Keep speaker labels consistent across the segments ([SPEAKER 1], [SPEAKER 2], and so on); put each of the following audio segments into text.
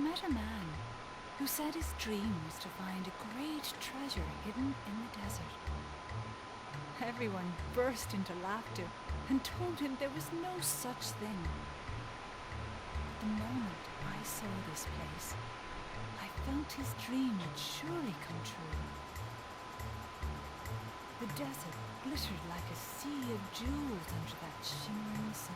[SPEAKER 1] met a man who said his dream was to find a great treasure hidden in the desert. Everyone burst into laughter and told him there was no such thing. But the moment I saw this place, I felt his dream would surely come true. The desert glittered like a sea of jewels under that shimmering sun.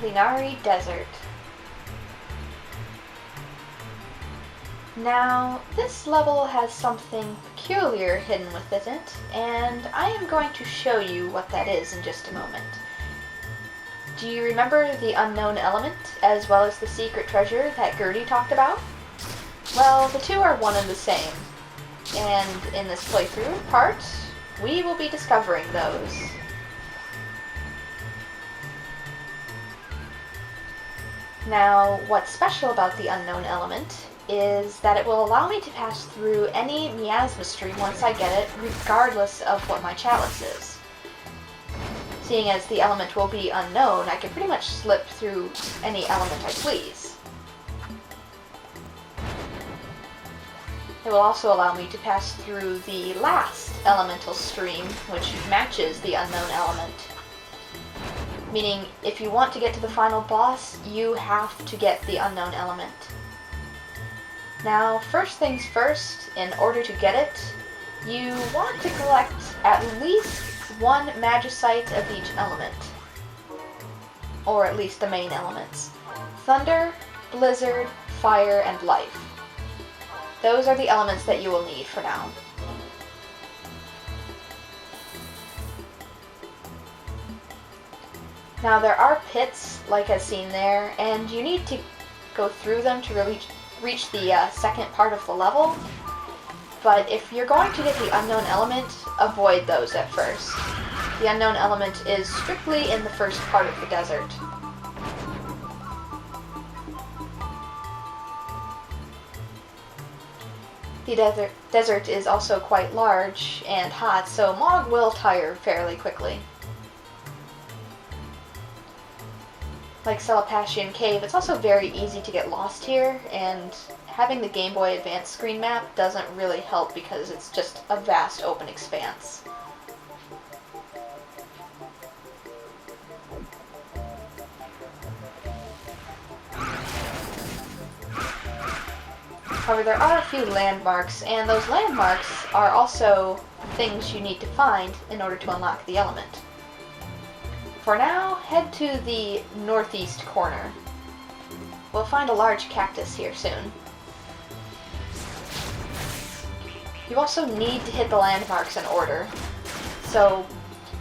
[SPEAKER 2] Lynari Desert. Now, this level has something peculiar hidden within it, and I am going to show you what that is in just a moment. Do you remember the unknown element, as well as the secret treasure that Gertie talked about? Well, the two are one and the same, and in this playthrough part, we will be discovering those. Now, what's special about the unknown element is that it will allow me to pass through any miasma stream once I get it, regardless of what my chalice is. Seeing as the element will be unknown, I can pretty much slip through any element I please. It will also allow me to pass through the last elemental stream, which matches the unknown element. Meaning, if you want to get to the final boss, you have to get the unknown element. Now, first things first, in order to get it, you want to collect at least one magicite of each element. Or at least the main elements. Thunder, blizzard, fire, and life. Those are the elements that you will need for now. Now there are pits, like as seen there, and you need to go through them to reach the second part of the level. But if you're going to get the unknown element, avoid those at first. The unknown element is strictly in the first part of the desert. The desert is also quite large and hot, so Mog will tire fairly quickly. Like Celopassion Cave, it's also very easy to get lost here, and having the Game Boy Advance screen map doesn't really help because it's just a vast open expanse. However, there are a few landmarks, and those landmarks are also things you need to find in order to unlock the element. For now, head to the northeast corner. We'll find a large cactus here soon. You also need to hit the landmarks in order. So,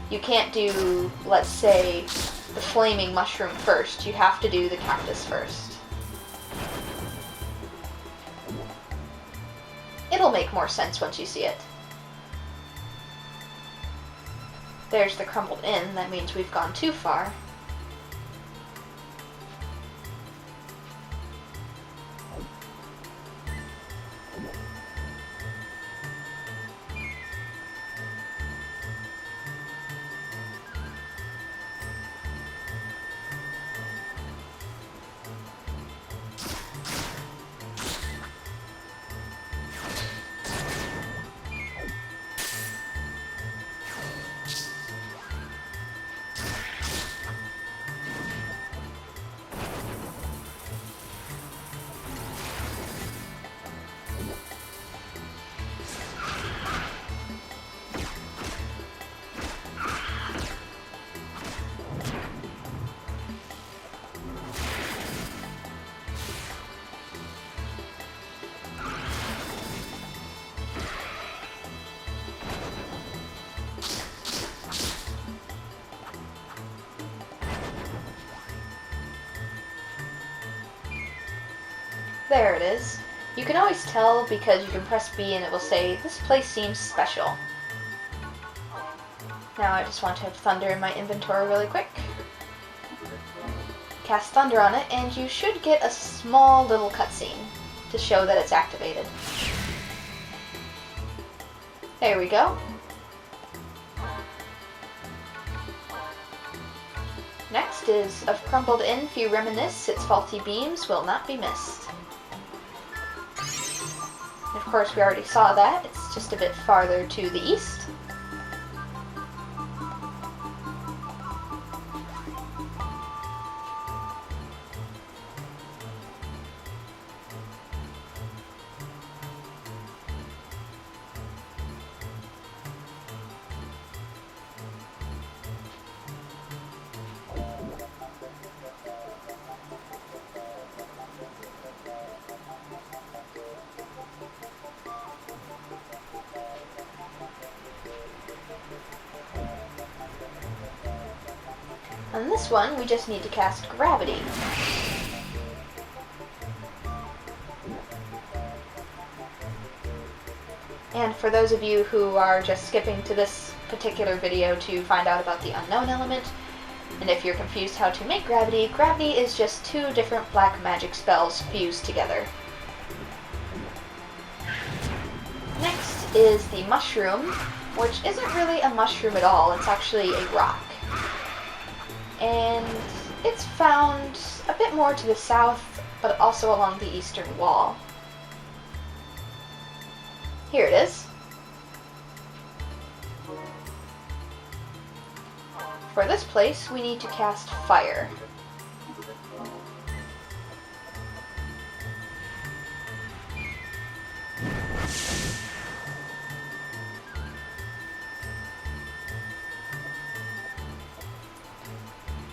[SPEAKER 2] you can't do, let's say, the flaming mushroom first. You have to do the cactus first. It'll make more sense once you see it. There's the crumbled inn, that means we've gone too far. There it is. You can always tell because you can press B and it will say, this place seems special. Now I just want to have thunder in my inventory really quick. Cast thunder on it, and you should get a small little cutscene to show that it's activated. There we go. Next is, of crumbled in, few reminisce, its faulty beams will not be missed. Of course, we already saw that. It's just a bit farther to the east. On this one, we just need to cast Gravity. And for those of you who are just skipping to this particular video to find out about the unknown element, and if you're confused how to make Gravity, Gravity is just two different black magic spells fused together. Next is the Mushroom, which isn't really a mushroom at all, it's actually a rock. And it's found a bit more to the south, but also along the eastern wall. Here it is. For this place, we need to cast Fire.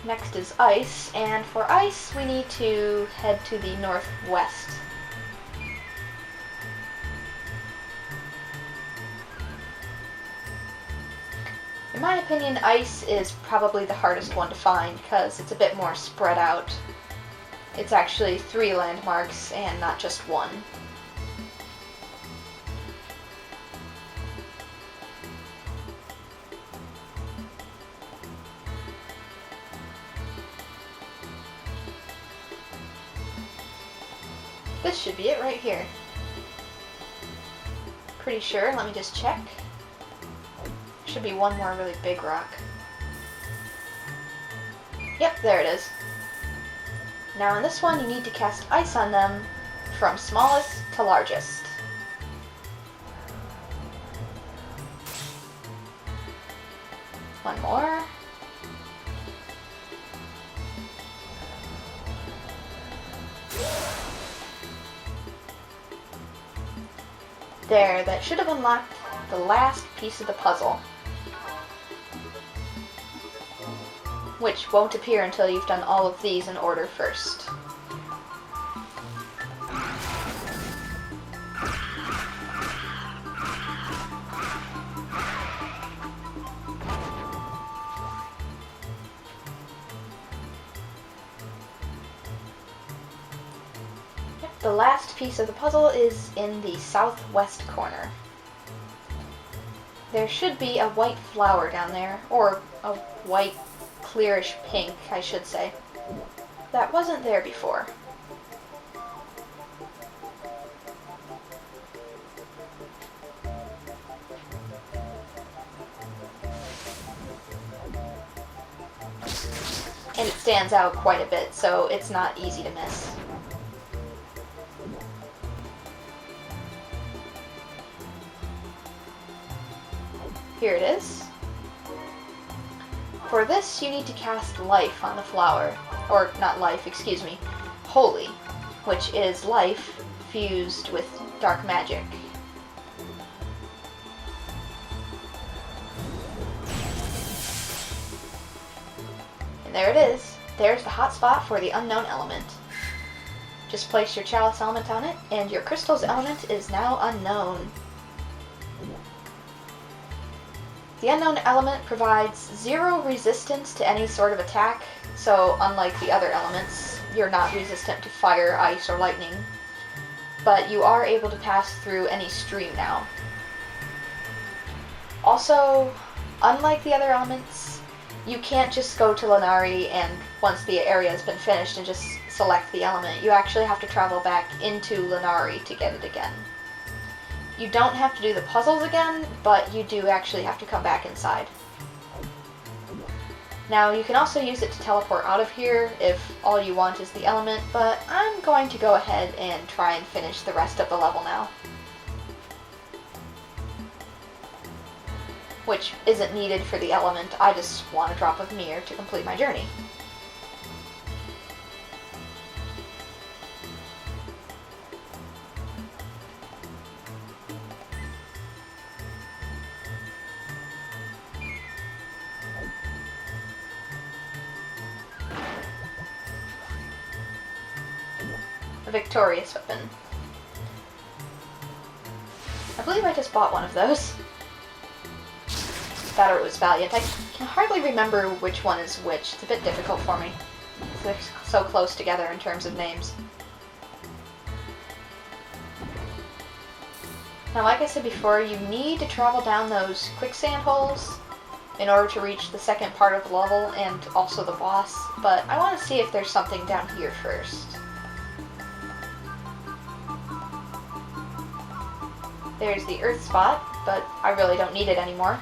[SPEAKER 2] Next is Ice, and for Ice, we need to head to the northwest. In my opinion, Ice is probably the hardest one to find because it's a bit more spread out. It's actually 3 landmarks and not just 1. This should be it right here. Pretty sure, let me just check. Should be one more really big rock. Yep, there it is. Now on this one you need to cast Ice on them from smallest to largest. One more. There, that should have unlocked the last piece of the puzzle. Which won't appear until you've done all of these in order first. The last piece of the puzzle is in the southwest corner. There should be a white flower down there, or a white clearish pink, I should say. That wasn't there before. And it stands out quite a bit, so it's not easy to miss. Here it is. For this, you need to cast Life on the flower. Or, not Life, excuse me. Holy, which is life fused with dark magic. And there it is. There's the hotspot for the unknown element. Just place your chalice element on it, and your crystal's element is now unknown. The unknown element provides 0 resistance to any sort of attack, so unlike the other elements, you're not resistant to fire, ice, or lightning. but you are able to pass through any stream now. Also, unlike the other elements, you can't just go to Lynari and once the area has been finished and just select the element. You actually have to travel back into Lynari to get it again. You don't have to do the puzzles again, but you do actually have to come back inside. Now, you can also use it to teleport out of here if all you want is the element, but I'm going to go ahead and try and finish the rest of the level now. Which isn't needed for the element, I just want a drop of Mir to complete my journey. A victorious weapon. I believe I just bought one of those. That or it was Valiant. I can hardly remember which one is which. It's a bit difficult for me. They're so close together in terms of names. Now, like I said before, you need to travel down those quicksand holes in order to reach the second part of the level and also the boss, but I want to see if there's something down here first. There's the earth spot, but I really don't need it anymore.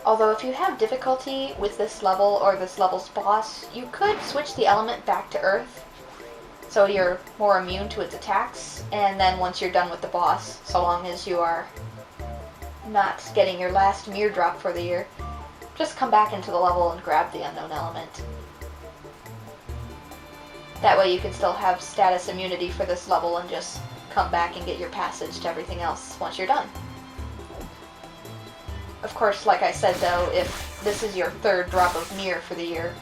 [SPEAKER 2] Although if you have difficulty with this level or this level's boss, you could switch the element back to earth, so you're more immune to its attacks, and then once you're done with the boss, so long as you are not getting your last Mir drop for the year, just come back into the level and grab the unknown element. That way you can still have status immunity for this level and just come back and get your passage to everything else once you're done. Of course, like I said though, if this is your third drop of Mir for the year,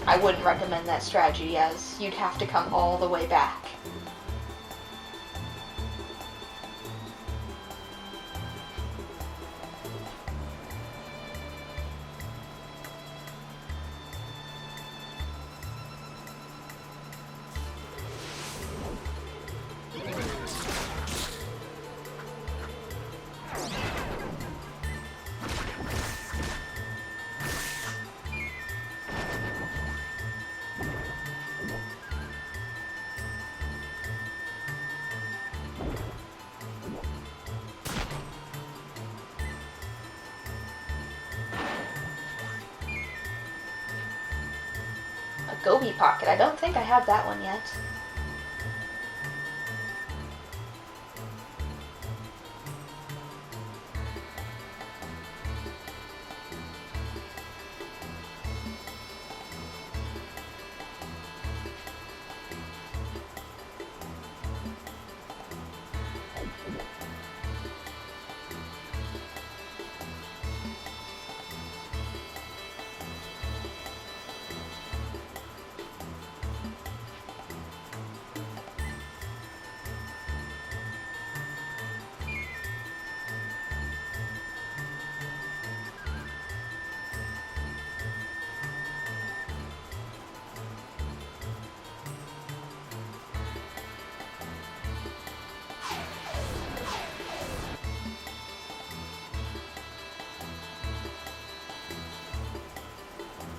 [SPEAKER 2] I wouldn't recommend that strategy, as you'd have to come all the way back. Gobi Pocket. I don't think I have that one yet.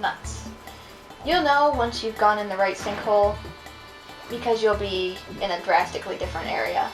[SPEAKER 2] Nuts. You'll know once you've gone in the right sinkhole, because you'll be in a drastically different area.